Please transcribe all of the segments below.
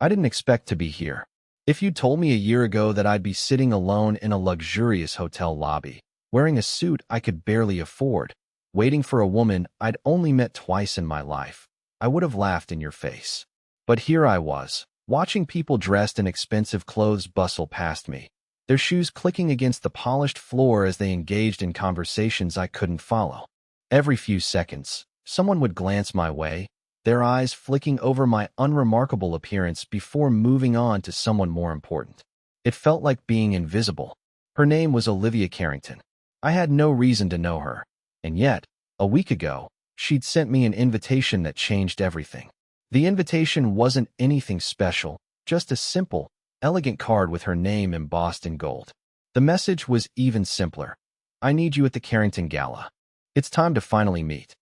I didn't expect to be here. If you'd told me a year ago that I'd be sitting alone in a luxurious hotel lobby, wearing a suit I could barely afford, waiting for a woman I'd only met twice in my life, I would have laughed in your face. But here I was, watching people dressed in expensive clothes bustle past me, their shoes clicking against the polished floor as they engaged in conversations I couldn't follow. Every few seconds, someone would glance my way, their eyes flicking over my unremarkable appearance before moving on to someone more important. It felt like being invisible. Her name was Olivia Carrington. I had no reason to know her, and yet, a week ago, she'd sent me an invitation that changed everything. The invitation wasn't anything special, just a simple, elegant card with her name embossed in gold. The message was even simpler. I need you at the Carrington Gala. It's time to finally meet.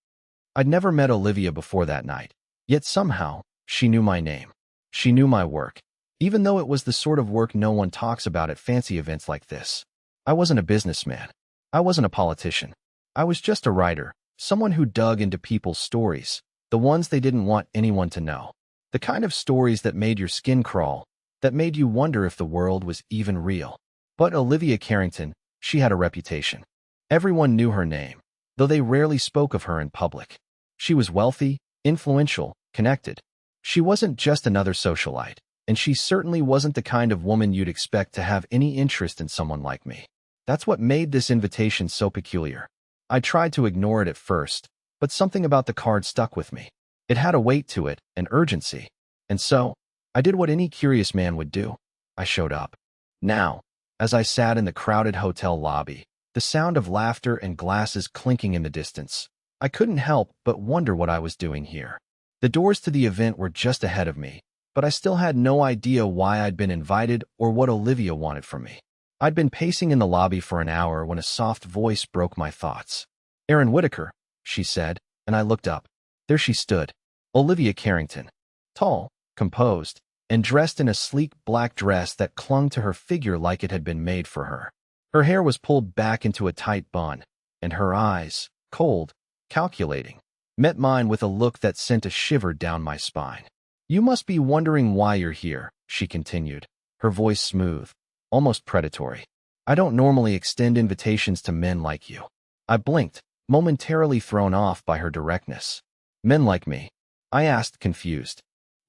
I'd never met Olivia before that night, yet somehow, she knew my name. She knew my work, even though it was the sort of work no one talks about at fancy events like this. I wasn't a businessman. I wasn't a politician. I was just a writer, someone who dug into people's stories, the ones they didn't want anyone to know. The kind of stories that made your skin crawl, that made you wonder if the world was even real. But Olivia Carrington, she had a reputation. Everyone knew her name, though they rarely spoke of her in public. She was wealthy, influential, connected. She wasn't just another socialite, and she certainly wasn't the kind of woman you'd expect to have any interest in someone like me. That's what made this invitation so peculiar. I tried to ignore it at first, but something about the card stuck with me. It had a weight to it, an urgency. And so, I did what any curious man would do. I showed up. Now, as I sat in the crowded hotel lobby, the sound of laughter and glasses clinking in the distance, I couldn't help but wonder what I was doing here. The doors to the event were just ahead of me, but I still had no idea why I'd been invited or what Olivia wanted from me. I'd been pacing in the lobby for an hour when a soft voice broke my thoughts. "Aaron Whitaker," she said, and I looked up. There she stood, Olivia Carrington, tall, composed, and dressed in a sleek black dress that clung to her figure like it had been made for her. Her hair was pulled back into a tight bun, and her eyes, cold, calculating, met mine with a look that sent a shiver down my spine. "You must be wondering why you're here," she continued, her voice smooth, almost predatory. "I don't normally extend invitations to men like you." I blinked, momentarily thrown off by her directness. "Men like me?" I asked, confused.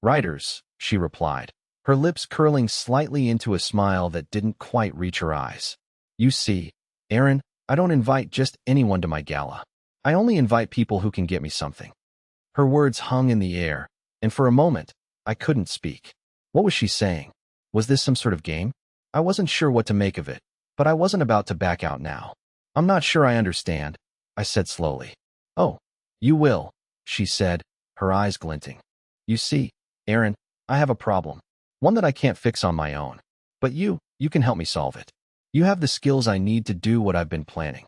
"Writers," she replied, her lips curling slightly into a smile that didn't quite reach her eyes. "You see, Aaron, I don't invite just anyone to my gala. I only invite people who can get me something." Her words hung in the air, and for a moment, I couldn't speak. What was she saying? Was this some sort of game? I wasn't sure what to make of it, but I wasn't about to back out now. "I'm not sure I understand," I said slowly. "Oh, you will," she said, her eyes glinting. "You see, Aaron, I have a problem, one that I can't fix on my own. But you can help me solve it. You have the skills I need to do what I've been planning."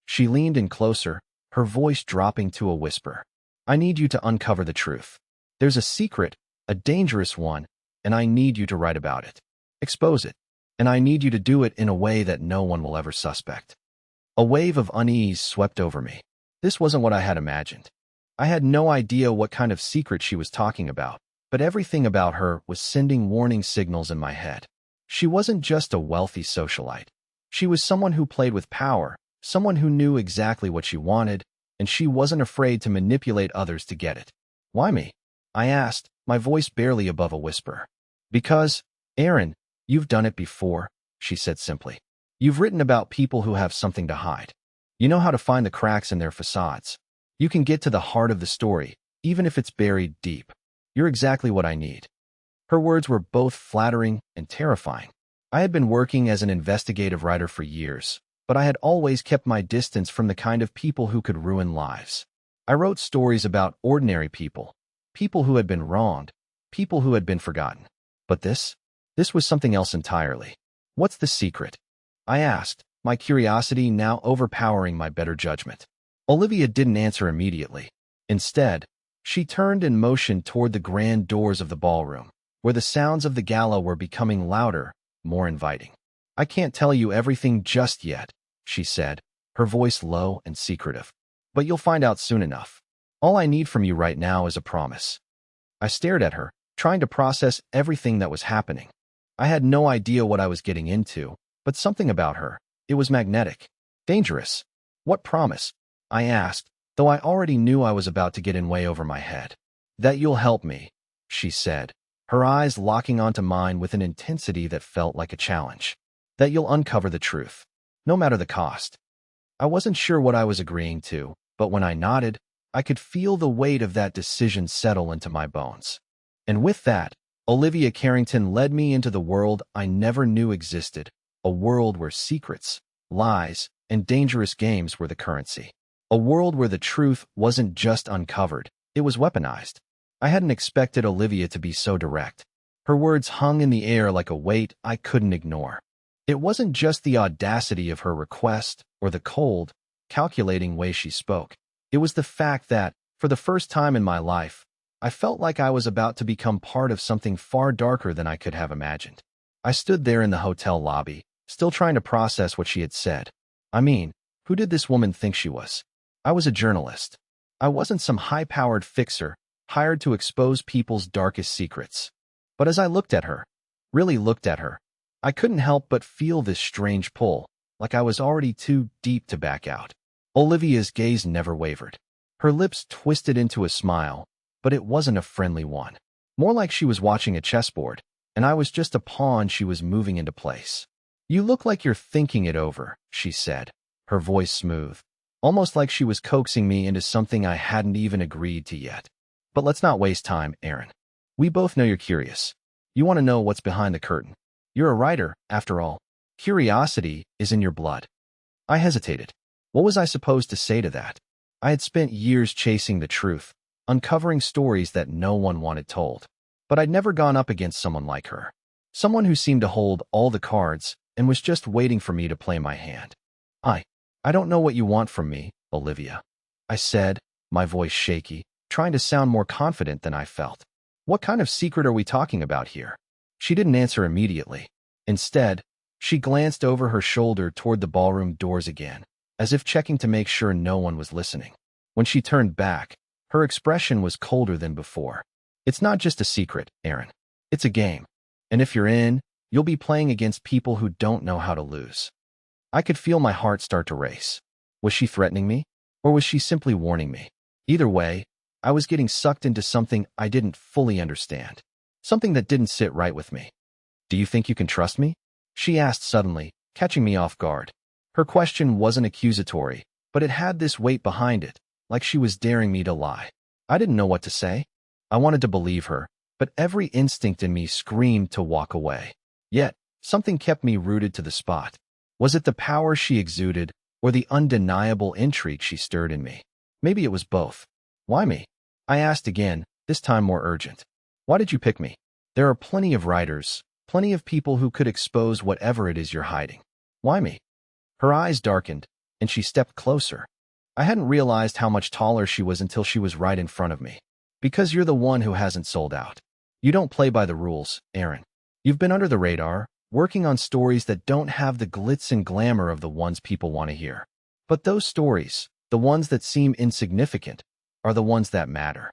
She leaned in closer, her voice dropping to a whisper. "I need you to uncover the truth. There's a secret, a dangerous one, and I need you to write about it. Expose it, and I need you to do it in a way that no one will ever suspect." A wave of unease swept over me. This wasn't what I had imagined. I had no idea what kind of secret she was talking about, but everything about her was sending warning signals in my head. She wasn't just a wealthy socialite. She was someone who played with power, someone who knew exactly what she wanted, and she wasn't afraid to manipulate others to get it. "Why me?" I asked, my voice barely above a whisper. "Because, Aaron, you've done it before," she said simply. "You've written about people who have something to hide. You know how to find the cracks in their facades. You can get to the heart of the story, even if it's buried deep. You're exactly what I need." Her words were both flattering and terrifying. I had been working as an investigative writer for years, but I had always kept my distance from the kind of people who could ruin lives. I wrote stories about ordinary people, people who had been wronged, people who had been forgotten. But this was something else entirely. "What's the secret?" I asked, my curiosity now overpowering my better judgment. Olivia didn't answer immediately. Instead, she turned and motioned toward the grand doors of the ballroom, where the sounds of the gala were becoming louder, more inviting. "I can't tell you everything just yet," she said, her voice low and secretive. "But you'll find out soon enough. All I need from you right now is a promise." I stared at her, trying to process everything that was happening. I had no idea what I was getting into, but something about her, it was magnetic. Dangerous. What promise? I asked, though I already knew I was about to get in way over my head. That you'll help me, she said, her eyes locking onto mine with an intensity that felt like a challenge. That you'll uncover the truth, no matter the cost. I wasn't sure what I was agreeing to, but when I nodded, I could feel the weight of that decision settle into my bones. And with that, Olivia Carrington led me into the world I never knew existed, a world where secrets, lies, and dangerous games were the currency. A world where the truth wasn't just uncovered, it was weaponized. I hadn't expected Olivia to be so direct. Her words hung in the air like a weight I couldn't ignore. It wasn't just the audacity of her request or the cold, calculating way she spoke. It was the fact that, for the first time in my life, I felt like I was about to become part of something far darker than I could have imagined. I stood there in the hotel lobby, still trying to process what she had said. I mean, who did this woman think she was? I was a journalist. I wasn't some high-powered fixer hired to expose people's darkest secrets. But as I looked at her, really looked at her, I couldn't help but feel this strange pull, like I was already too deep to back out. Olivia's gaze never wavered. Her lips twisted into a smile, but it wasn't a friendly one. More like she was watching a chessboard, and I was just a pawn she was moving into place. You look like you're thinking it over, she said, her voice smooth, almost like she was coaxing me into something I hadn't even agreed to yet. But let's not waste time, Aaron. We both know you're curious. You want to know what's behind the curtain. You're a writer, after all. Curiosity is in your blood. I hesitated. What was I supposed to say to that? I had spent years chasing the truth, uncovering stories that no one wanted told. But I'd never gone up against someone like her. Someone who seemed to hold all the cards and was just waiting for me to play my hand. I don't know what you want from me, Olivia, I said, my voice shaky, trying to sound more confident than I felt. What kind of secret are we talking about here? She didn't answer immediately. Instead, she glanced over her shoulder toward the ballroom doors again, as if checking to make sure no one was listening. When she turned back, her expression was colder than before. It's not just a secret, Aaron. It's a game. And if you're in, you'll be playing against people who don't know how to lose. I could feel my heart start to race. Was she threatening me? Or was she simply warning me? Either way, I was getting sucked into something I didn't fully understand. Something that didn't sit right with me. Do you think you can trust me? She asked suddenly, catching me off guard. Her question wasn't accusatory, but it had this weight behind it, like she was daring me to lie. I didn't know what to say. I wanted to believe her, but every instinct in me screamed to walk away. Yet, something kept me rooted to the spot. Was it the power she exuded, or the undeniable intrigue she stirred in me? Maybe it was both. Why me? I asked again, this time more urgent. Why did you pick me? There are plenty of writers, plenty of people who could expose whatever it is you're hiding. Why me? Her eyes darkened, and she stepped closer. I hadn't realized how much taller she was until she was right in front of me. Because you're the one who hasn't sold out. You don't play by the rules, Aaron. You've been under the radar, working on stories that don't have the glitz and glamour of the ones people want to hear. But those stories, the ones that seem insignificant, are the ones that matter.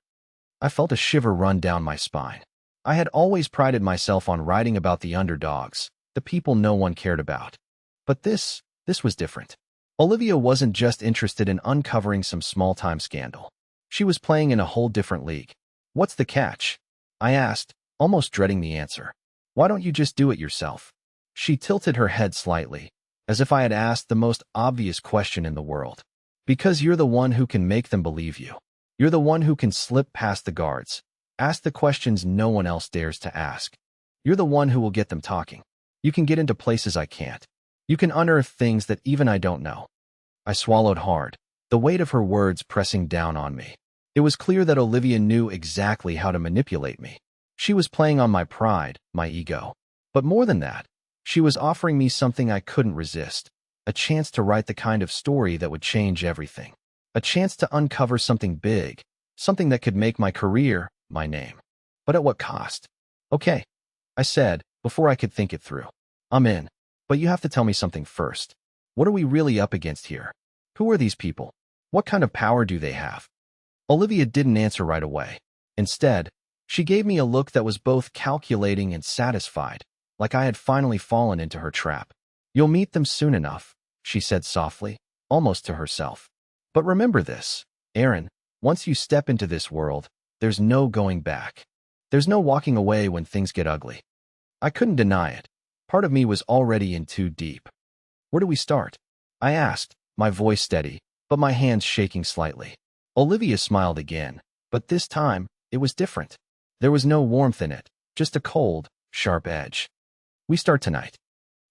I felt a shiver run down my spine. I had always prided myself on writing about the underdogs, the people no one cared about. But this was different. Olivia wasn't just interested in uncovering some small-time scandal. She was playing in a whole different league. What's the catch? I asked, almost dreading the answer. Why don't you just do it yourself? She tilted her head slightly, as if I had asked the most obvious question in the world. Because you're the one who can make them believe you. You're the one who can slip past the guards, ask the questions no one else dares to ask. You're the one who will get them talking. You can get into places I can't. You can unearth things that even I don't know. I swallowed hard, the weight of her words pressing down on me. It was clear that Olivia knew exactly how to manipulate me. She was playing on my pride, my ego. But more than that, she was offering me something I couldn't resist, a chance to write the kind of story that would change everything, a chance to uncover something big, something that could make my career, my name. But at what cost? Okay, I said, before I could think it through. I'm in, but you have to tell me something first. What are we really up against here? Who are these people? What kind of power do they have? Olivia didn't answer right away. Instead, She gave me a look that was both calculating and satisfied, like I had finally fallen into her trap. "You'll meet them soon enough," she said softly, almost to herself. "But remember this, Aaron, once you step into this world, there's no going back. There's no walking away when things get ugly." I couldn't deny it. Part of me was already in too deep. "Where do we start?" I asked, my voice steady, but my hands shaking slightly. Olivia smiled again, but this time, it was different. There was no warmth in it, just a cold, sharp edge. "We start tonight."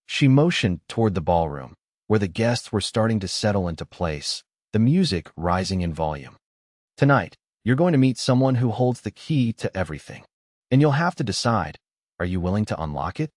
She motioned toward the ballroom, where the guests were starting to settle into place, the music rising in volume. "Tonight, you're going to meet someone who holds the key to everything. And you'll have to decide, are you willing to unlock it?"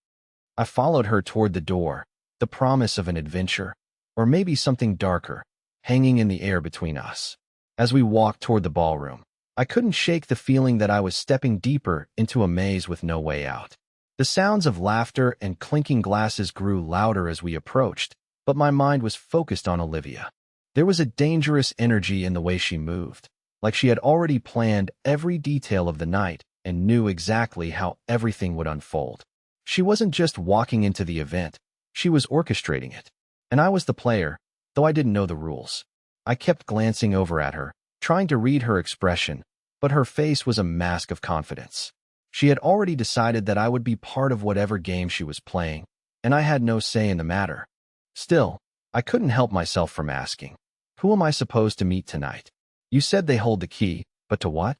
I followed her toward the door, the promise of an adventure, or maybe something darker, hanging in the air between us. As we walked toward the ballroom, I couldn't shake the feeling that I was stepping deeper into a maze with no way out. The sounds of laughter and clinking glasses grew louder as we approached, but my mind was focused on Olivia. There was a dangerous energy in the way she moved, like she had already planned every detail of the night and knew exactly how everything would unfold. She wasn't just walking into the event, she was orchestrating it. And I was the player, though I didn't know the rules. I kept glancing over at her, trying to read her expression, but her face was a mask of confidence. She had already decided that I would be part of whatever game she was playing, and I had no say in the matter. Still, I couldn't help myself from asking, "Who am I supposed to meet tonight? You said they hold the key, but to what?"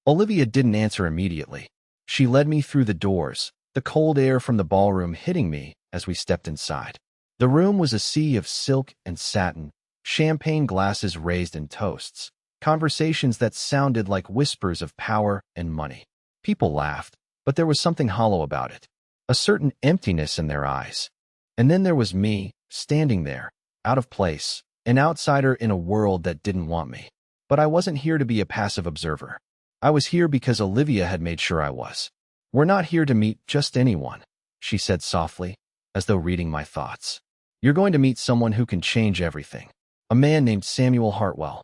Olivia didn't answer immediately. She led me through the doors, the cold air from the ballroom hitting me as we stepped inside. The room was a sea of silk and satin, champagne glasses raised in toasts, conversations that sounded like whispers of power and money. People laughed, but there was something hollow about it, a certain emptiness in their eyes. And then there was me, standing there, out of place, an outsider in a world that didn't want me. But I wasn't here to be a passive observer. I was here because Olivia had made sure I was. "We're not here to meet just anyone," she said softly, as though reading my thoughts. "You're going to meet someone who can change everything. A man named Samuel Hartwell."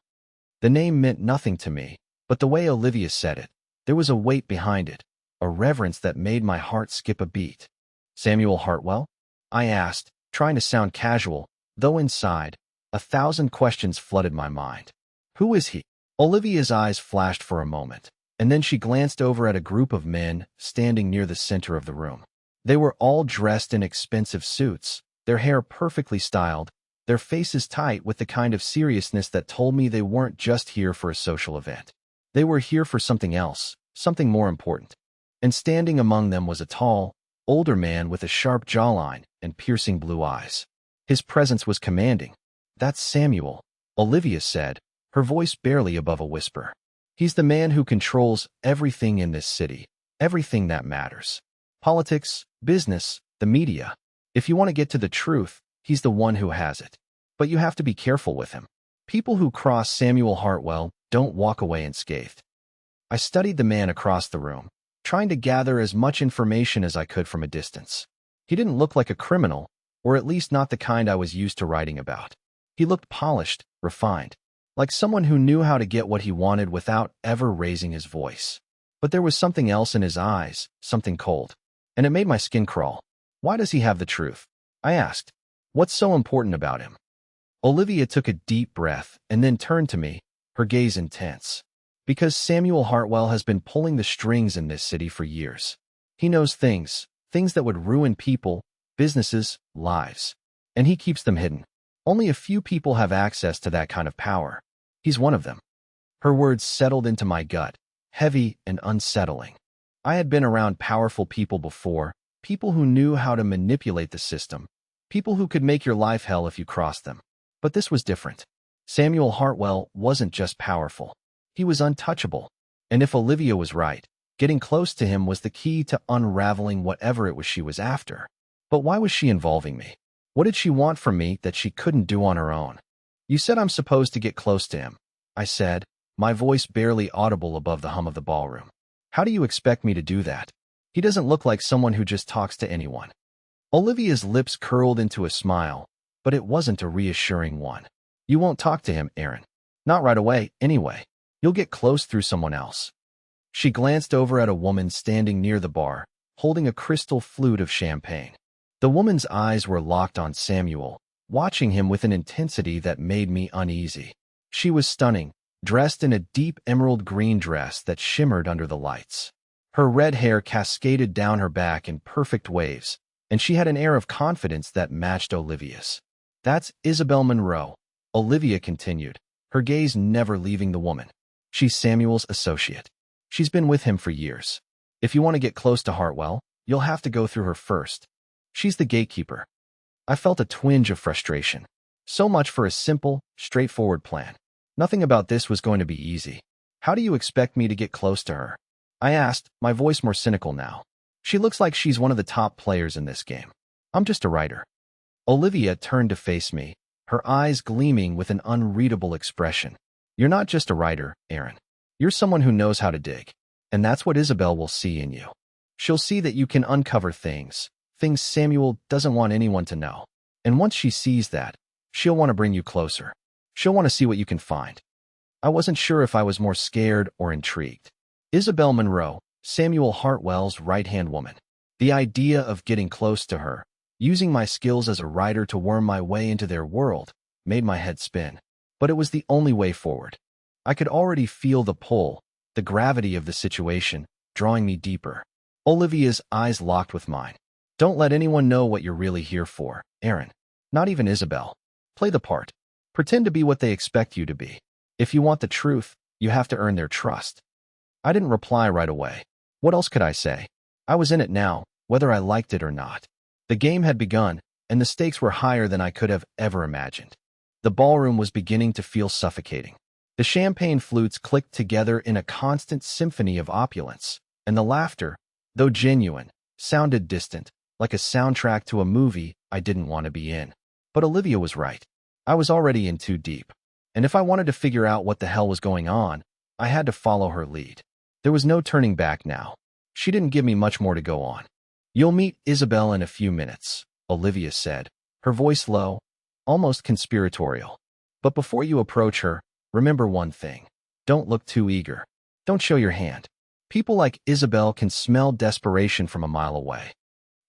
The name meant nothing to me, but the way Olivia said it, there was a weight behind it, a reverence that made my heart skip a beat. "Samuel Hartwell?" I asked, trying to sound casual, though inside, 1,000 questions flooded my mind. "Who is he?" Olivia's eyes flashed for a moment, and then she glanced over at a group of men standing near the center of the room. They were all dressed in expensive suits, their hair perfectly styled, their faces tight with the kind of seriousness that told me they weren't just here for a social event. They were here for something else, something more important. And standing among them was a tall, older man with a sharp jawline and piercing blue eyes. His presence was commanding. "That's Samuel," Olivia said, her voice barely above a whisper. "He's the man who controls everything in this city, everything that matters. Politics, business, the media. If you want to get to the truth, he's the one who has it. But you have to be careful with him. People who cross Samuel Hartwell don't walk away unscathed." I studied the man across the room, trying to gather as much information as I could from a distance. He didn't look like a criminal, or at least not the kind I was used to writing about. He looked polished, refined, like someone who knew how to get what he wanted without ever raising his voice. But there was something else in his eyes, something cold, and it made my skin crawl. "Why does he have the truth?" I asked. "What's so important about him?" Olivia took a deep breath and then turned to me, her gaze intense. "Because Samuel Hartwell has been pulling the strings in this city for years. He knows things that would ruin people, businesses, lives. And he keeps them hidden. Only a few people have access to that kind of power. He's one of them." Her words settled into my gut, heavy and unsettling. I had been around powerful people before, people who knew how to manipulate the system, people who could make your life hell if you crossed them. But this was different. Samuel Hartwell wasn't just powerful. He was untouchable. And if Olivia was right, getting close to him was the key to unraveling whatever it was she was after. But why was she involving me? What did she want from me that she couldn't do on her own? "You said I'm supposed to get close to him," I said, my voice barely audible above the hum of the ballroom. "How do you expect me to do that? He doesn't look like someone who just talks to anyone." Olivia's lips curled into a smile, but it wasn't a reassuring one. "You won't talk to him, Aaron. Not right away, anyway. You'll get close through someone else." She glanced over at a woman standing near the bar, holding a crystal flute of champagne. The woman's eyes were locked on Samuel, watching him with an intensity that made me uneasy. She was stunning, dressed in a deep emerald green dress that shimmered under the lights. Her red hair cascaded down her back in perfect waves, and she had an air of confidence that matched Olivia's. "That's Isabel Monroe," Olivia continued, her gaze never leaving the woman. "She's Samuel's associate. She's been with him for years. If you want to get close to Hartwell, you'll have to go through her first. She's the gatekeeper." I felt a twinge of frustration. So much for a simple, straightforward plan. Nothing about this was going to be easy. "How do you expect me to get close to her?" I asked, my voice more cynical now. "She looks like she's one of the top players in this game. I'm just a writer." Olivia turned to face me, her eyes gleaming with an unreadable expression. "You're not just a writer, Aaron. You're someone who knows how to dig. And that's what Isabel will see in you. She'll see that you can uncover things Samuel doesn't want anyone to know. And once she sees that, she'll want to bring you closer. She'll want to see what you can find." I wasn't sure if I was more scared or intrigued. Isabel Monroe, Samuel Hartwell's right-hand woman. The idea of getting close to her, using my skills as a writer to worm my way into their world, made my head spin. But it was the only way forward. I could already feel the pull, the gravity of the situation, drawing me deeper. Olivia's eyes locked with mine. "Don't let anyone know what you're really here for, Aaron. Not even Isabel. Play the part. Pretend to be what they expect you to be. If you want the truth, you have to earn their trust." I didn't reply right away. What else could I say? I was in it now, whether I liked it or not. The game had begun, and the stakes were higher than I could have ever imagined. The ballroom was beginning to feel suffocating. The champagne flutes clicked together in a constant symphony of opulence, and the laughter, though genuine, sounded distant, like a soundtrack to a movie I didn't want to be in. But Olivia was right. I was already in too deep, and if I wanted to figure out what the hell was going on, I had to follow her lead. There was no turning back now. She didn't give me much more to go on. "You'll meet Isabel in a few minutes," Olivia said, her voice low, almost conspiratorial. "But before you approach her, remember one thing. Don't look too eager. Don't show your hand. People like Isabel can smell desperation from a mile away."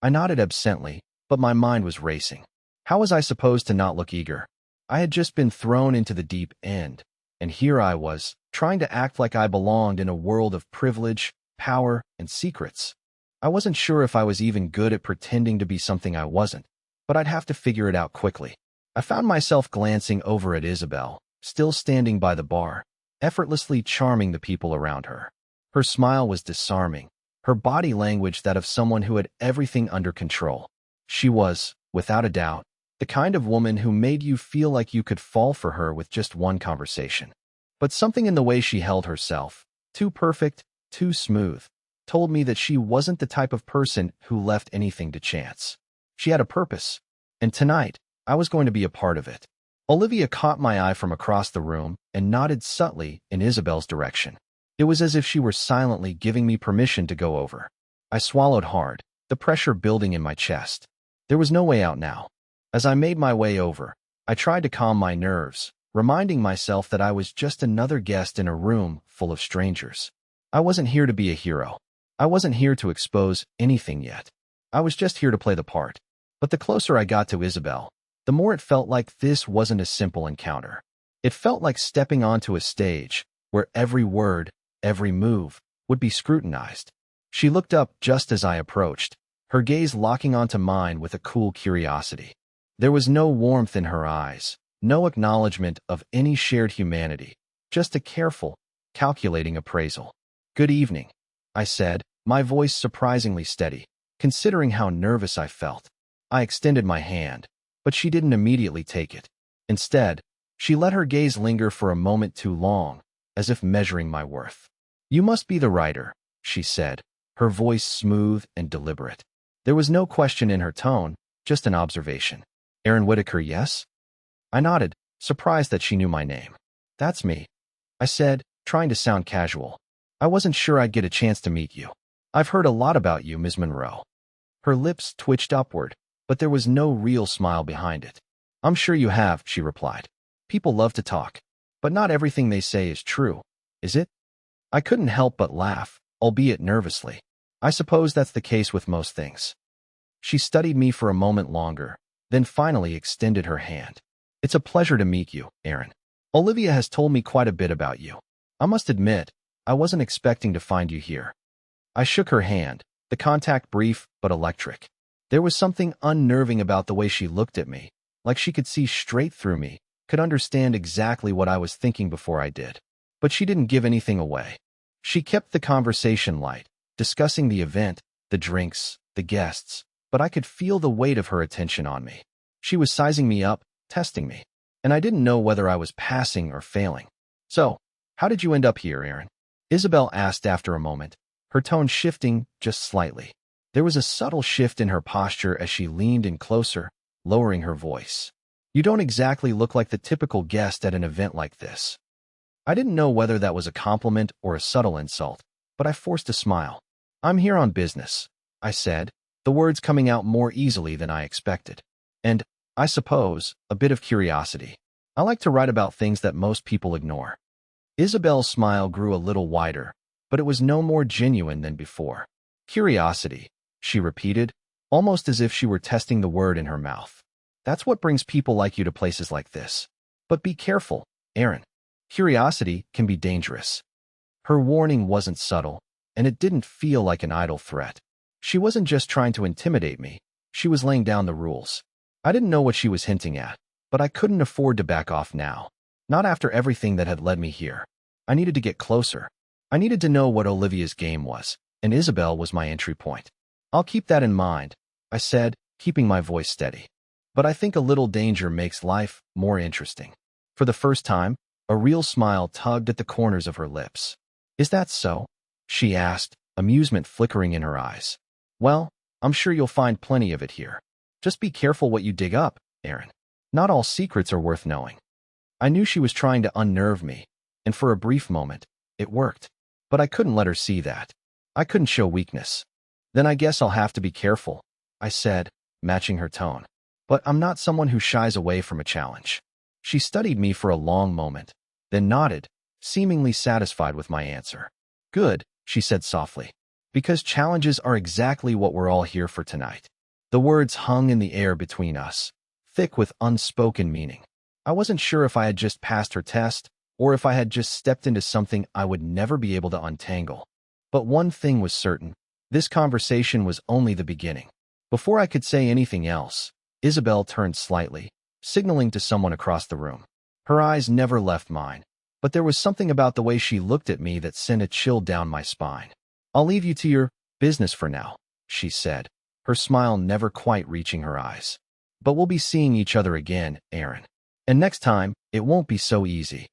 I nodded absently, but my mind was racing. How was I supposed to not look eager? I had just been thrown into the deep end, and here I was, trying to act like I belonged in a world of privilege, power, and secrets. I wasn't sure if I was even good at pretending to be something I wasn't, but I'd have to figure it out quickly. I found myself glancing over at Isabel, still standing by the bar, effortlessly charming the people around her. Her smile was disarming, her body language that of someone who had everything under control. She was, without a doubt, the kind of woman who made you feel like you could fall for her with just one conversation. But something in the way she held herself, too perfect, too smooth, told me that she wasn't the type of person who left anything to chance. She had a purpose, and tonight, I was going to be a part of it. Olivia caught my eye from across the room and nodded subtly in Isabel's direction. It was as if she were silently giving me permission to go over. I swallowed hard, the pressure building in my chest. There was no way out now. As I made my way over, I tried to calm my nerves, reminding myself that I was just another guest in a room full of strangers. I wasn't here to be a hero. I wasn't here to expose anything yet. I was just here to play the part. But the closer I got to Isabel, the more it felt like this wasn't a simple encounter. It felt like stepping onto a stage where every word, every move, would be scrutinized. She looked up just as I approached, her gaze locking onto mine with a cool curiosity. There was no warmth in her eyes, no acknowledgement of any shared humanity, just a careful, calculating appraisal. "Good evening," I said, my voice surprisingly steady, considering how nervous I felt. I extended my hand, but she didn't immediately take it. Instead, she let her gaze linger for a moment too long, as if measuring my worth. "You must be the writer," she said, her voice smooth and deliberate. There was no question in her tone, just an observation. "Aaron Whitaker, yes?" I nodded, surprised that she knew my name. "That's me," I said, trying to sound casual. "I wasn't sure I'd get a chance to meet you. I've heard a lot about you, Ms. Monroe." Her lips twitched upward, but there was no real smile behind it. "I'm sure you have," she replied. "People love to talk, but not everything they say is true, is it?" I couldn't help but laugh, albeit nervously. I suppose that's the case with most things. She studied me for a moment longer, then finally extended her hand. It's a pleasure to meet you, Aaron. Olivia has told me quite a bit about you. I must admit, I wasn't expecting to find you here. I shook her hand, the contact brief but electric. There was something unnerving about the way she looked at me, like she could see straight through me, could understand exactly what I was thinking before I did. But she didn't give anything away. She kept the conversation light, discussing the event, the drinks, the guests, but I could feel the weight of her attention on me. She was sizing me up, testing me, and I didn't know whether I was passing or failing. So, how did you end up here, Aaron? Isabel asked after a moment, her tone shifting just slightly. There was a subtle shift in her posture as she leaned in closer, lowering her voice. You don't exactly look like the typical guest at an event like this. I didn't know whether that was a compliment or a subtle insult, but I forced a smile. I'm here on business, I said, the words coming out more easily than I expected. And, I suppose, a bit of curiosity. I like to write about things that most people ignore. Isabel's smile grew a little wider, but it was no more genuine than before. Curiosity, she repeated, almost as if she were testing the word in her mouth. That's what brings people like you to places like this. But be careful, Aaron. Curiosity can be dangerous. Her warning wasn't subtle, and it didn't feel like an idle threat. She wasn't just trying to intimidate me, she was laying down the rules. I didn't know what she was hinting at, but I couldn't afford to back off now. Not after everything that had led me here. I needed to get closer. I needed to know what Olivia's game was, and Isabel was my entry point. I'll keep that in mind, I said, keeping my voice steady. But I think a little danger makes life more interesting. For the first time, a real smile tugged at the corners of her lips. Is that so? She asked, amusement flickering in her eyes. Well, I'm sure you'll find plenty of it here. Just be careful what you dig up, Aaron. Not all secrets are worth knowing. I knew she was trying to unnerve me, and for a brief moment, it worked. But I couldn't let her see that. I couldn't show weakness. Then I guess I'll have to be careful, I said, matching her tone. But I'm not someone who shies away from a challenge. She studied me for a long moment, then nodded, seemingly satisfied with my answer. Good, she said softly, because challenges are exactly what we're all here for tonight. The words hung in the air between us, thick with unspoken meaning. I wasn't sure if I had just passed her test, or if I had just stepped into something I would never be able to untangle. But one thing was certain, this conversation was only the beginning. Before I could say anything else, Isabel turned slightly, signaling to someone across the room. Her eyes never left mine, but there was something about the way she looked at me that sent a chill down my spine. I'll leave you to your business for now, she said, her smile never quite reaching her eyes. But we'll be seeing each other again, Aaron. And next time, it won't be so easy.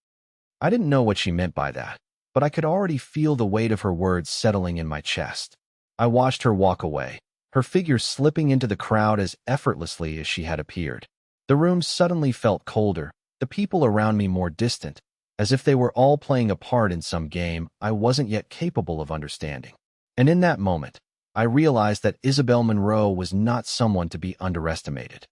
I didn't know what she meant by that, but I could already feel the weight of her words settling in my chest. I watched her walk away, her figure slipping into the crowd as effortlessly as she had appeared. The room suddenly felt colder, the people around me more distant, as if they were all playing a part in some game I wasn't yet capable of understanding. And in that moment, I realized that Isabel Monroe was not someone to be underestimated.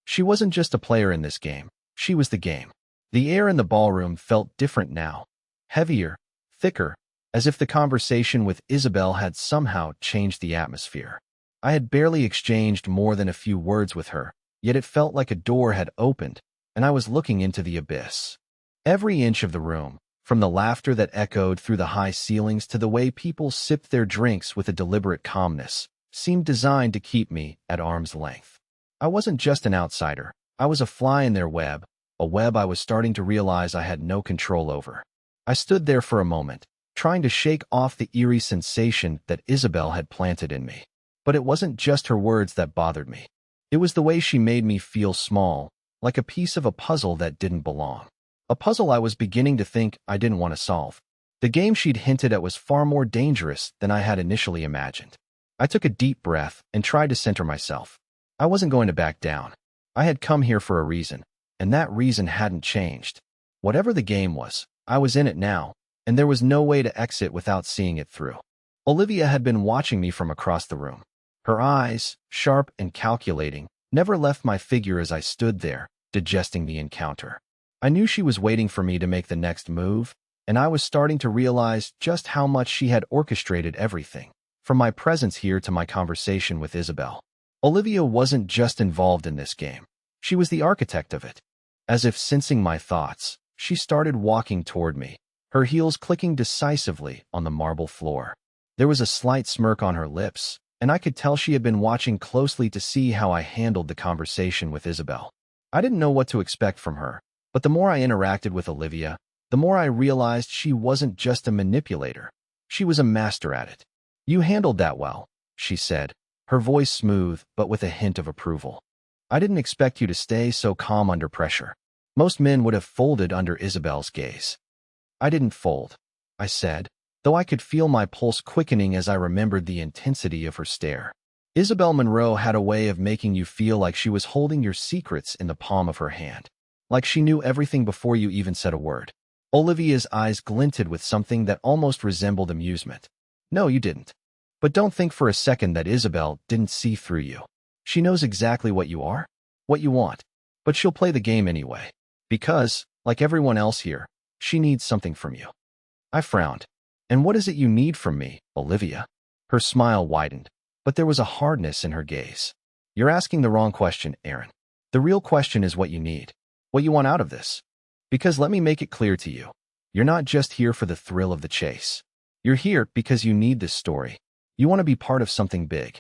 She wasn't just a player in this game, she was the game. The air in the ballroom felt different now, heavier, thicker, as if the conversation with Isabel had somehow changed the atmosphere. I had barely exchanged more than a few words with her, yet it felt like a door had opened, and I was looking into the abyss. Every inch of the room, from the laughter that echoed through the high ceilings to the way people sipped their drinks with a deliberate calmness, seemed designed to keep me at arm's length. I wasn't just an outsider, I was a fly in their web, a web I was starting to realize I had no control over. I stood there for a moment, trying to shake off the eerie sensation that Isabel had planted in me. But it wasn't just her words that bothered me. It was the way she made me feel small, like a piece of a puzzle that didn't belong. A puzzle I was beginning to think I didn't want to solve. The game she'd hinted at was far more dangerous than I had initially imagined. I took a deep breath and tried to center myself. I wasn't going to back down. I had come here for a reason, and that reason hadn't changed. Whatever the game was, I was in it now, and there was no way to exit without seeing it through. Olivia had been watching me from across the room. Her eyes, sharp and calculating, never left my figure as I stood there, digesting the encounter. I knew she was waiting for me to make the next move, and I was starting to realize just how much she had orchestrated everything, from my presence here to my conversation with Isabel. Olivia wasn't just involved in this game. She was the architect of it. As if sensing my thoughts, she started walking toward me, her heels clicking decisively on the marble floor. There was a slight smirk on her lips, and I could tell she had been watching closely to see how I handled the conversation with Isabel. I didn't know what to expect from her, but the more I interacted with Olivia, the more I realized she wasn't just a manipulator. She was a master at it. "You handled that well," she said, her voice smooth but with a hint of approval. "I didn't expect you to stay so calm under pressure." Most men would have folded under Isabel's gaze. "I didn't fold," I said, though I could feel my pulse quickening as I remembered the intensity of her stare. Isabel Monroe had a way of making you feel like she was holding your secrets in the palm of her hand, like she knew everything before you even said a word. Olivia's eyes glinted with something that almost resembled amusement. "No, you didn't. But don't think for a second that Isabel didn't see through you. She knows exactly what you are, what you want, but she'll play the game anyway. Because, like everyone else here, she needs something from you." I frowned. "And what is it you need from me, Olivia?" Her smile widened, but there was a hardness in her gaze. "You're asking the wrong question, Aaron. The real question is what you need, what you want out of this. Because let me make it clear to you, you're not just here for the thrill of the chase. You're here because you need this story. You want to be part of something big."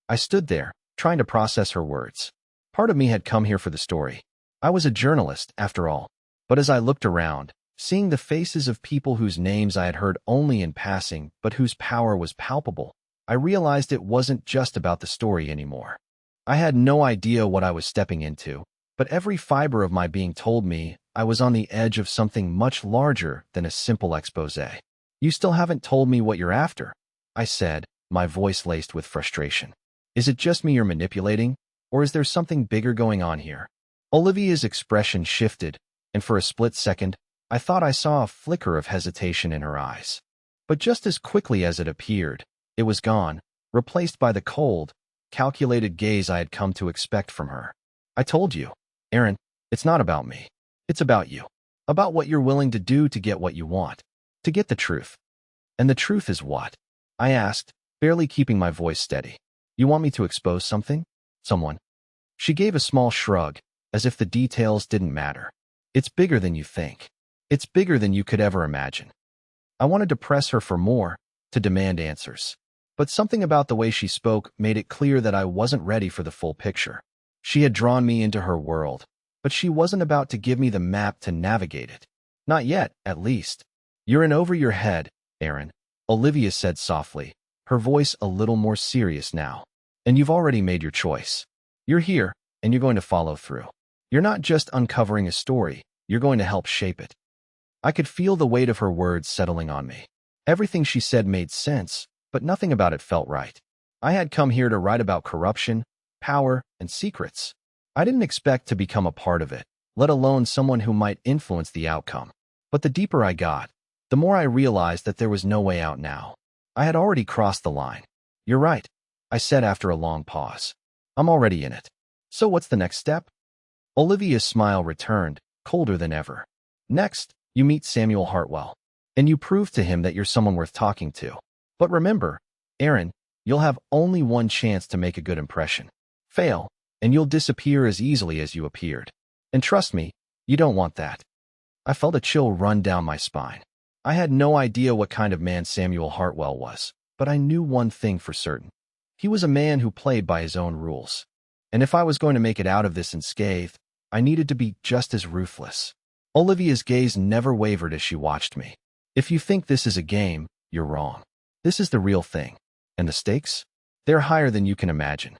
I stood there, trying to process her words. Part of me had come here for the story. I was a journalist, after all. But as I looked around, seeing the faces of people whose names I had heard only in passing but whose power was palpable, I realized it wasn't just about the story anymore. I had no idea what I was stepping into, but every fiber of my being told me I was on the edge of something much larger than a simple exposé. "You still haven't told me what you're after," I said, my voice laced with frustration. "Is it just me you're manipulating, or is there something bigger going on here?" Olivia's expression shifted, and for a split second, I thought I saw a flicker of hesitation in her eyes. But just as quickly as it appeared, it was gone, replaced by the cold, calculated gaze I had come to expect from her. "I told you, Aaron, it's not about me. It's about you. About what you're willing to do to get what you want. To get the truth." "And the truth is what?" I asked, barely keeping my voice steady. "You want me to expose something? Someone?" She gave a small shrug, as if the details didn't matter. "It's bigger than you think. It's bigger than you could ever imagine." I wanted to press her for more, to demand answers. But something about the way she spoke made it clear that I wasn't ready for the full picture. She had drawn me into her world, but she wasn't about to give me the map to navigate it. Not yet, at least. "You're in over your head, Aaron," Olivia said softly, her voice a little more serious now. "And you've already made your choice. You're here, and you're going to follow through. You're not just uncovering a story, you're going to help shape it." I could feel the weight of her words settling on me. Everything she said made sense, but nothing about it felt right. I had come here to write about corruption, power, and secrets. I didn't expect to become a part of it, let alone someone who might influence the outcome. But the deeper I got, the more I realized that there was no way out now. I had already crossed the line. "You're right," I said after a long pause. "I'm already in it. So what's the next step?" Olivia's smile returned, colder than ever. "Next, you meet Samuel Hartwell, and you prove to him that you're someone worth talking to. But remember, Aaron, you'll have only one chance to make a good impression. Fail, and you'll disappear as easily as you appeared. And trust me, you don't want that." I felt a chill run down my spine. I had no idea what kind of man Samuel Hartwell was, but I knew one thing for certain. He was a man who played by his own rules. And if I was going to make it out of this unscathed, I needed to be just as ruthless. Olivia's gaze never wavered as she watched me. "If you think this is a game, you're wrong. This is the real thing. And the stakes? They're higher than you can imagine."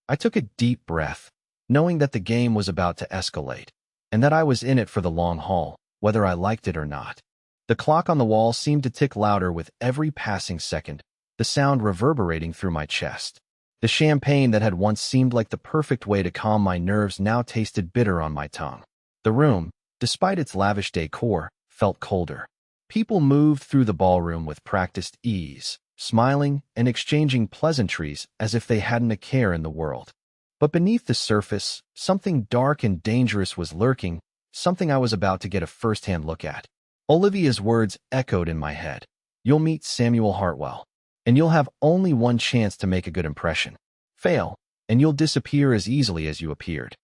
I took a deep breath, knowing that the game was about to escalate, and that I was in it for the long haul, whether I liked it or not. The clock on the wall seemed to tick louder with every passing second, the sound reverberating through my chest. The champagne that had once seemed like the perfect way to calm my nerves now tasted bitter on my tongue. The room, despite its lavish decor, felt colder. People moved through the ballroom with practiced ease, smiling and exchanging pleasantries as if they hadn't a care in the world. But beneath the surface, something dark and dangerous was lurking, something I was about to get a first-hand look at. Olivia's words echoed in my head. You'll meet Samuel Hartwell, and you'll have only one chance to make a good impression. Fail, and you'll disappear as easily as you appeared.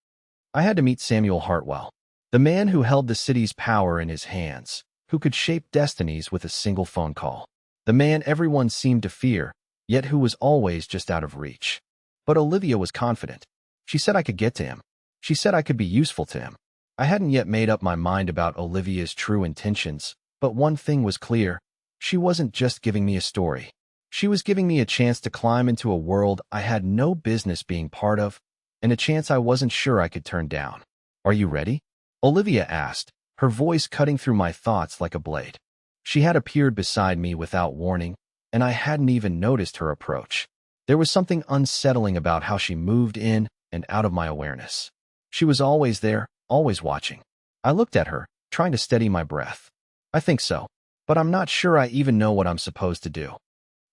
I had to meet Samuel Hartwell, the man who held the city's power in his hands, who could shape destinies with a single phone call. The man everyone seemed to fear, yet who was always just out of reach. But Olivia was confident. She said I could get to him. She said I could be useful to him. I hadn't yet made up my mind about Olivia's true intentions, but one thing was clear. She wasn't just giving me a story. She was giving me a chance to climb into a world I had no business being part of, and a chance I wasn't sure I could turn down. Are you ready? Olivia asked, her voice cutting through my thoughts like a blade. She had appeared beside me without warning, and I hadn't even noticed her approach. There was something unsettling about how she moved in and out of my awareness. She was always there, always watching. I looked at her, trying to steady my breath. I think so, but I'm not sure I even know what I'm supposed to do.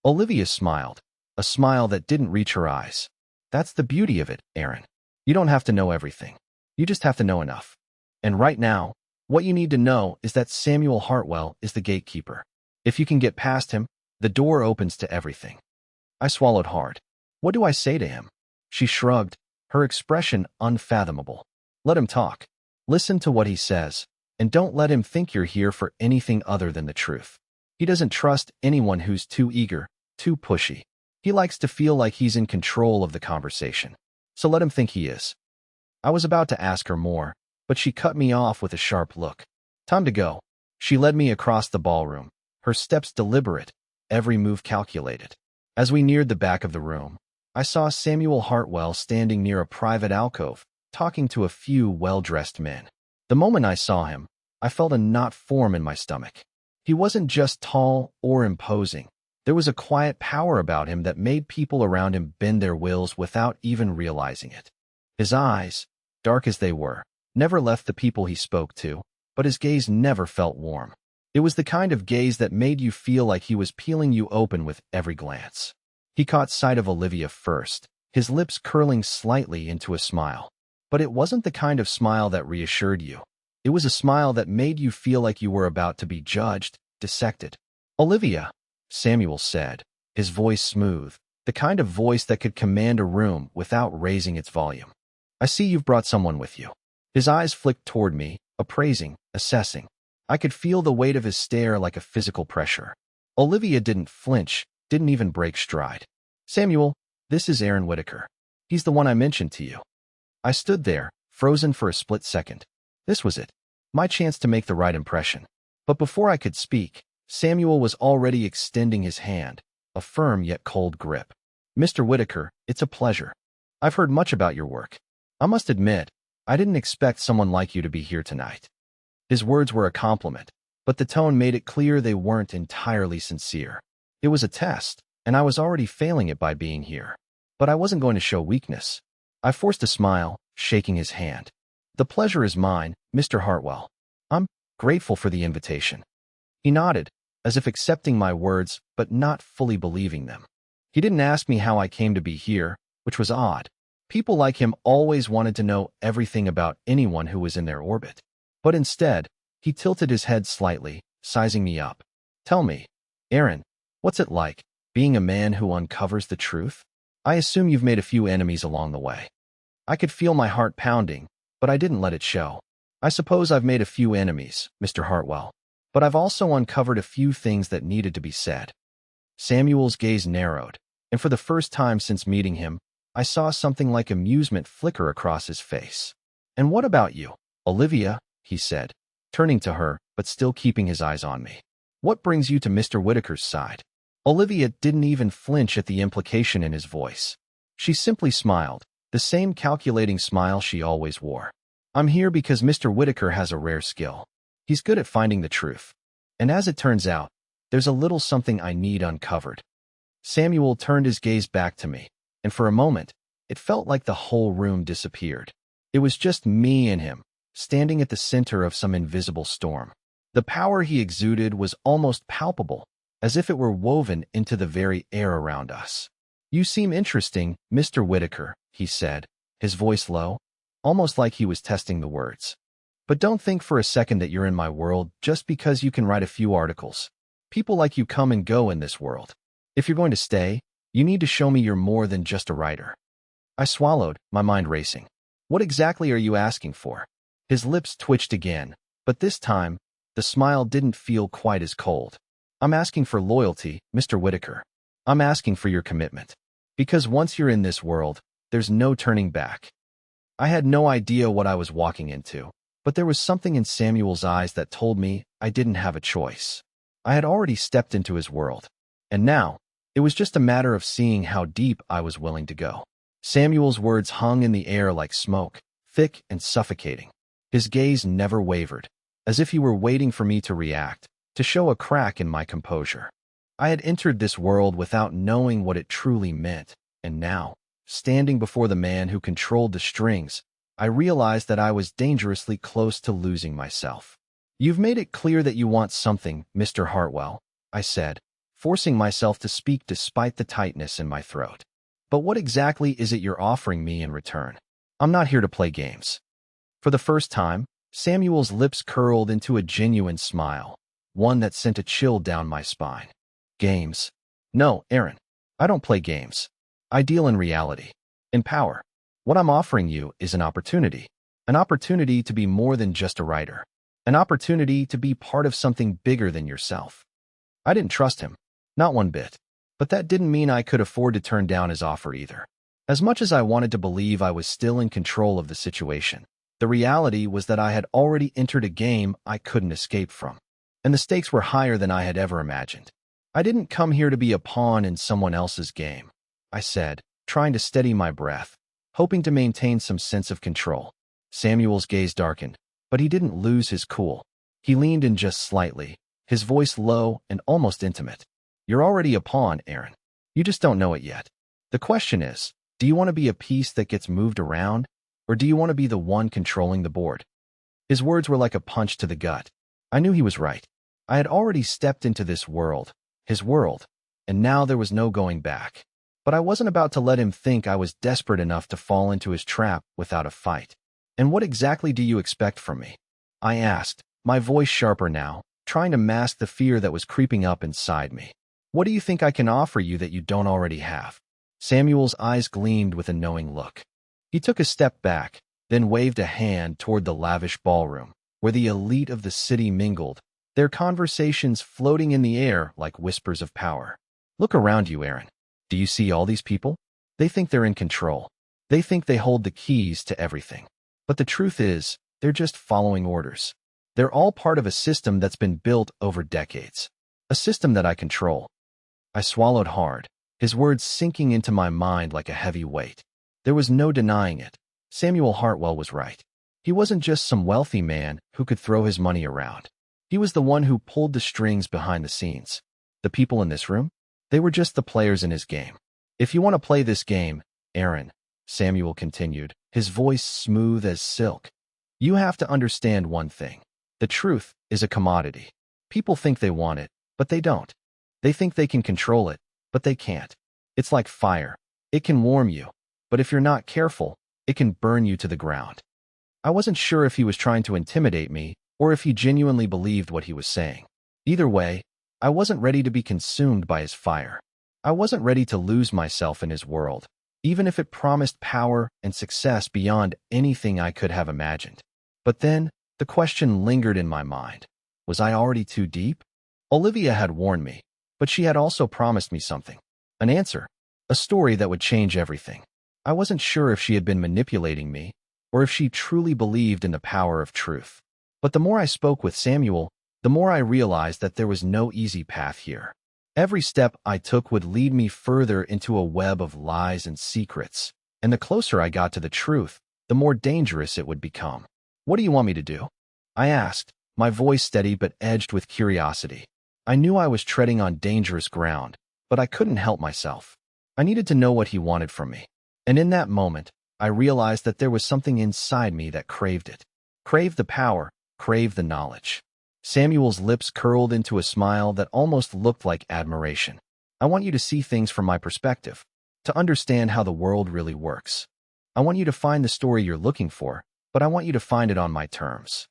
Olivia smiled, a smile that didn't reach her eyes. That's the beauty of it, Aaron. You don't have to know everything. You just have to know enough. And right now, what you need to know is that Samuel Hartwell is the gatekeeper. If you can get past him, the door opens to everything. I swallowed hard. What do I say to him? She shrugged, her expression unfathomable. Let him talk. Listen to what he says, and don't let him think you're here for anything other than the truth. He doesn't trust anyone who's too eager, too pushy. He likes to feel like he's in control of the conversation. So let him think he is. I was about to ask her more, but she cut me off with a sharp look. Time to go. She led me across the ballroom, her steps deliberate, every move calculated. As we neared the back of the room, I saw Samuel Hartwell standing near a private alcove, talking to a few well-dressed men. The moment I saw him, I felt a knot form in my stomach. He wasn't just tall or imposing. There was a quiet power about him that made people around him bend their wills without even realizing it. His eyes, dark as they were, never left the people he spoke to, but his gaze never felt warm. It was the kind of gaze that made you feel like he was peeling you open with every glance. He caught sight of Olivia first, his lips curling slightly into a smile. But it wasn't the kind of smile that reassured you. It was a smile that made you feel like you were about to be judged, dissected. Olivia, Samuel said, his voice smooth, the kind of voice that could command a room without raising its volume. I see you've brought someone with you. His eyes flicked toward me, appraising, assessing. I could feel the weight of his stare like a physical pressure. Olivia didn't flinch, didn't even break stride. Samuel, this is Aaron Whitaker. He's the one I mentioned to you. I stood there, frozen for a split second. This was it, my chance to make the right impression. But before I could speak, Samuel was already extending his hand, a firm yet cold grip. Mr. Whitaker, it's a pleasure. I've heard much about your work. I must admit, I didn't expect someone like you to be here tonight. His words were a compliment, but the tone made it clear they weren't entirely sincere. It was a test, and I was already failing it by being here. But I wasn't going to show weakness. I forced a smile, shaking his hand. The pleasure is mine, Mr. Hartwell. I'm grateful for the invitation. He nodded, as if accepting my words, but not fully believing them. He didn't ask me how I came to be here, which was odd. People like him always wanted to know everything about anyone who was in their orbit. But instead, he tilted his head slightly, sizing me up. Tell me, Aaron, what's it like, being a man who uncovers the truth? I assume you've made a few enemies along the way. I could feel my heart pounding, but I didn't let it show. I suppose I've made a few enemies, Mr. Hartwell, but I've also uncovered a few things that needed to be said. Samuel's gaze narrowed, and for the first time since meeting him, I saw something like amusement flicker across his face. And what about you, Olivia? He said, turning to her, but still keeping his eyes on me. What brings you to Mr. Whitaker's side? Olivia didn't even flinch at the implication in his voice. She simply smiled, the same calculating smile she always wore. I'm here because Mr. Whitaker has a rare skill. He's good at finding the truth. And as it turns out, there's a little something I need uncovered. Samuel turned his gaze back to me, and for a moment, it felt like the whole room disappeared. It was just me and him, standing at the center of some invisible storm. The power he exuded was almost palpable, as if it were woven into the very air around us. You seem interesting, Mr. Whitaker, he said, his voice low, almost like he was testing the words. But don't think for a second that you're in my world just because you can write a few articles. People like you come and go in this world. If you're going to stay, you need to show me you're more than just a writer." I swallowed, my mind racing. What exactly are you asking for? His lips twitched again, but this time, the smile didn't feel quite as cold. "I'm asking for loyalty, Mr. Whitaker. I'm asking for your commitment. Because once you're in this world, there's no turning back." I had no idea what I was walking into, but there was something in Samuel's eyes that told me I didn't have a choice. I had already stepped into his world, and now, it was just a matter of seeing how deep I was willing to go. Samuel's words hung in the air like smoke, thick and suffocating. His gaze never wavered, as if he were waiting for me to react, to show a crack in my composure. I had entered this world without knowing what it truly meant, and now, standing before the man who controlled the strings, I realized that I was dangerously close to losing myself. "You've made it clear that you want something, Mr. Hartwell," I said, forcing myself to speak despite the tightness in my throat. "But what exactly is it you're offering me in return? I'm not here to play games." For the first time, Samuel's lips curled into a genuine smile, one that sent a chill down my spine. "Games? No, Aaron. I don't play games. I deal in reality, in power. What I'm offering you is an opportunity to be more than just a writer, an opportunity to be part of something bigger than yourself." I didn't trust him, not one bit. But that didn't mean I could afford to turn down his offer either. As much as I wanted to believe I was still in control of the situation, the reality was that I had already entered a game I couldn't escape from, and the stakes were higher than I had ever imagined. "I didn't come here to be a pawn in someone else's game," I said, trying to steady my breath, hoping to maintain some sense of control. Samuel's gaze darkened, but he didn't lose his cool. He leaned in just slightly, his voice low and almost intimate. "You're already a pawn, Aaron. You just don't know it yet. The question is, do you want to be a piece that gets moved around, or do you want to be the one controlling the board?" His words were like a punch to the gut. I knew he was right. I had already stepped into this world, his world, and now there was no going back. But I wasn't about to let him think I was desperate enough to fall into his trap without a fight. "And what exactly do you expect from me?" I asked, my voice sharper now, trying to mask the fear that was creeping up inside me. "What do you think I can offer you that you don't already have?" Samuel's eyes gleamed with a knowing look. He took a step back, then waved a hand toward the lavish ballroom, where the elite of the city mingled, their conversations floating in the air like whispers of power. "Look around you, Aaron. Do you see all these people? They think they're in control. They think they hold the keys to everything. But the truth is, they're just following orders. They're all part of a system that's been built over decades. A system that I control." I swallowed hard, his words sinking into my mind like a heavy weight. There was no denying it. Samuel Hartwell was right. He wasn't just some wealthy man who could throw his money around. He was the one who pulled the strings behind the scenes. The people in this room? They were just the players in his game. "If you want to play this game, Aaron," Samuel continued, his voice smooth as silk, "you have to understand one thing. The truth is a commodity. People think they want it, but they don't. They think they can control it, but they can't. It's like fire. It can warm you, but if you're not careful, it can burn you to the ground." I wasn't sure if he was trying to intimidate me or if he genuinely believed what he was saying. Either way, I wasn't ready to be consumed by his fire. I wasn't ready to lose myself in his world, even if it promised power and success beyond anything I could have imagined. But then, the question lingered in my mind. Was I already too deep? Olivia had warned me, but she had also promised me something. An answer. A story that would change everything. I wasn't sure if she had been manipulating me, or if she truly believed in the power of truth. But the more I spoke with Samuel, the more I realized that there was no easy path here. Every step I took would lead me further into a web of lies and secrets, and the closer I got to the truth, the more dangerous it would become. "What do you want me to do?" I asked, my voice steady but edged with curiosity. I knew I was treading on dangerous ground, but I couldn't help myself. I needed to know what he wanted from me. And in that moment, I realized that there was something inside me that craved it. Craved the power, craved the knowledge. Samuel's lips curled into a smile that almost looked like admiration. "I want you to see things from my perspective, to understand how the world really works. I want you to find the story you're looking for, but I want you to find it on my terms.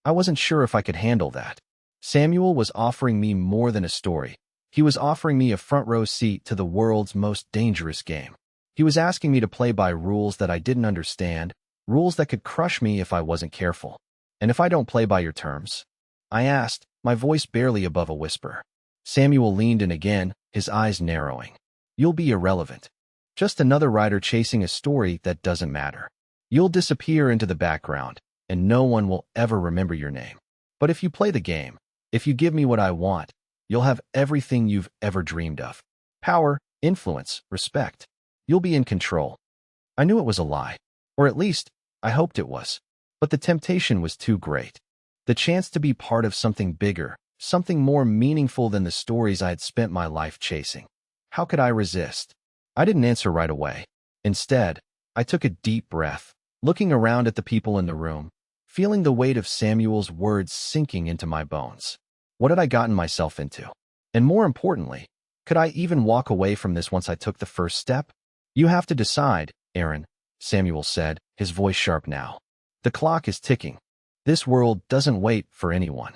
I wasn't sure if I could handle that. Samuel was offering me more than a story. He was offering me a front row seat to the world's most dangerous game. He was asking me to play by rules that I didn't understand, rules that could crush me if I wasn't careful. And if I don't play by your terms? I asked, my voice barely above a whisper. Samuel leaned in again, his eyes narrowing. You'll be irrelevant. Just another writer chasing a story that doesn't matter. You'll disappear into the background, and no one will ever remember your name. But if you play the game, if you give me what I want, you'll have everything you've ever dreamed of. Power, influence, respect. You'll be in control. I knew it was a lie. Or at least, I hoped it was. But the temptation was too great. The chance to be part of something bigger, something more meaningful than the stories I had spent my life chasing. How could I resist? I didn't answer right away. Instead, I took a deep breath, looking around at the people in the room, feeling the weight of Samuel's words sinking into my bones. What had I gotten myself into? And more importantly, could I even walk away from this once I took the first step? You have to decide, Aaron, Samuel said, his voice sharp now. The clock is ticking. This world doesn't wait for anyone.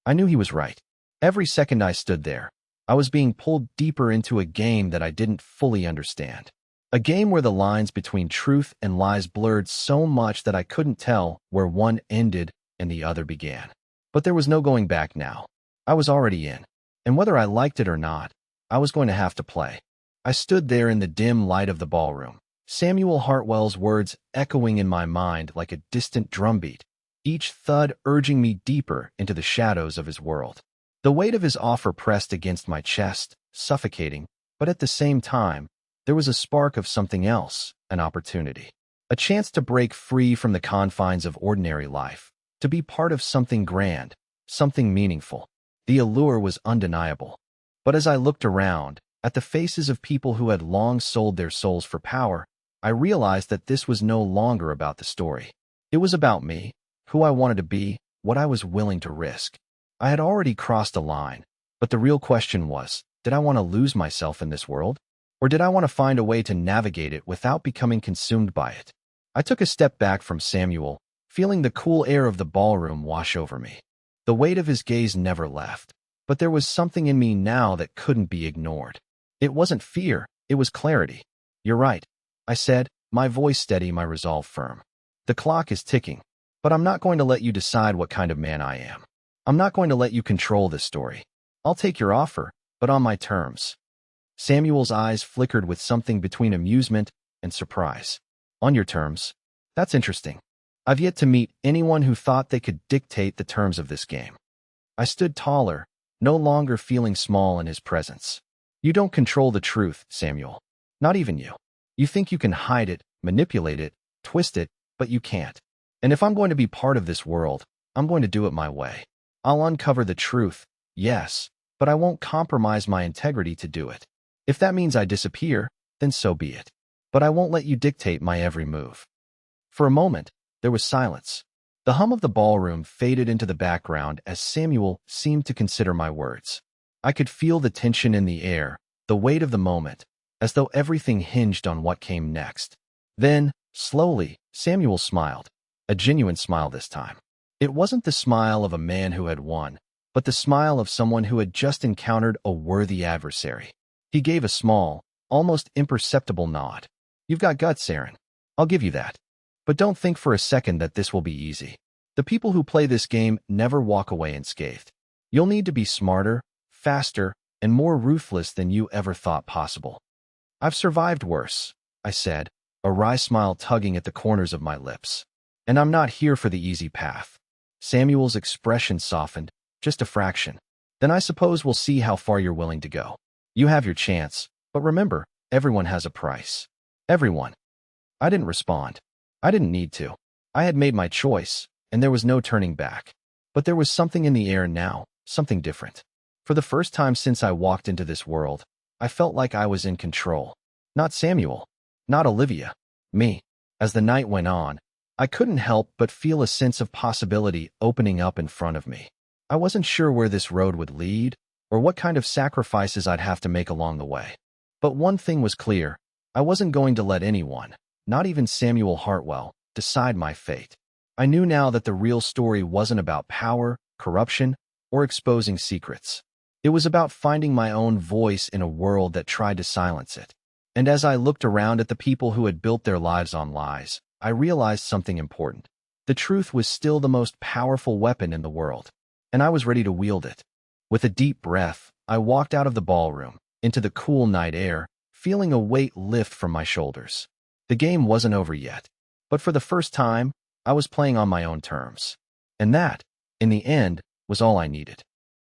I knew he was right. Every second I stood there, I was being pulled deeper into a game that I didn't fully understand. A game where the lines between truth and lies blurred so much that I couldn't tell where one ended and the other began. But there was no going back now. I was already in. And whether I liked it or not, I was going to have to play. I stood there in the dim light of the ballroom, Samuel Hartwell's words echoing in my mind like a distant drumbeat, each thud urging me deeper into the shadows of his world. The weight of his offer pressed against my chest, suffocating, but at the same time, there was a spark of something else, an opportunity. A chance to break free from the confines of ordinary life, to be part of something grand, something meaningful. The allure was undeniable. But as I looked around, at the faces of people who had long sold their souls for power, I realized that this was no longer about the story. It was about me, who I wanted to be, what I was willing to risk. I had already crossed a line, but the real question was, did I want to lose myself in this world? Or did I want to find a way to navigate it without becoming consumed by it? I took a step back from Samuel, feeling the cool air of the ballroom wash over me. The weight of his gaze never left, but there was something in me now that couldn't be ignored. It wasn't fear, it was clarity. You're right, I said, my voice steady, my resolve firm. The clock is ticking, but I'm not going to let you decide what kind of man I am. I'm not going to let you control this story. I'll take your offer, but on my terms. Samuel's eyes flickered with something between amusement and surprise. On your terms? That's interesting. I've yet to meet anyone who thought they could dictate the terms of this game. I stood taller, no longer feeling small in his presence. You don't control the truth, Samuel. Not even you. You think you can hide it, manipulate it, twist it, but you can't. And if I'm going to be part of this world, I'm going to do it my way. I'll uncover the truth, yes, but I won't compromise my integrity to do it. If that means I disappear, then so be it. But I won't let you dictate my every move. For a moment, there was silence. The hum of the ballroom faded into the background as Samuel seemed to consider my words. I could feel the tension in the air, the weight of the moment, as though everything hinged on what came next. Then, slowly, Samuel smiled. A genuine smile this time. It wasn't the smile of a man who had won, but the smile of someone who had just encountered a worthy adversary. He gave a small, almost imperceptible nod. You've got guts, Aaron. I'll give you that. But don't think for a second that this will be easy. The people who play this game never walk away unscathed. You'll need to be smarter, faster, and more ruthless than you ever thought possible. I've survived worse, I said, a wry smile tugging at the corners of my lips. And I'm not here for the easy path. Samuel's expression softened, just a fraction. Then I suppose we'll see how far you're willing to go. You have your chance, but remember, everyone has a price. Everyone. I didn't respond. I didn't need to. I had made my choice, and there was no turning back. But there was something in the air now, something different. For the first time since I walked into this world, I felt like I was in control. Not Samuel. Not Olivia. Me. As the night went on, I couldn't help but feel a sense of possibility opening up in front of me. I wasn't sure where this road would lead, or what kind of sacrifices I'd have to make along the way. But one thing was clear. I wasn't going to let anyone, not even Samuel Hartwell, decide my fate. I knew now that the real story wasn't about power, corruption, or exposing secrets. It was about finding my own voice in a world that tried to silence it. And as I looked around at the people who had built their lives on lies, I realized something important. The truth was still the most powerful weapon in the world, and I was ready to wield it. With a deep breath, I walked out of the ballroom, into the cool night air, feeling a weight lift from my shoulders. The game wasn't over yet, but for the first time, I was playing on my own terms. And that, in the end, was all I needed.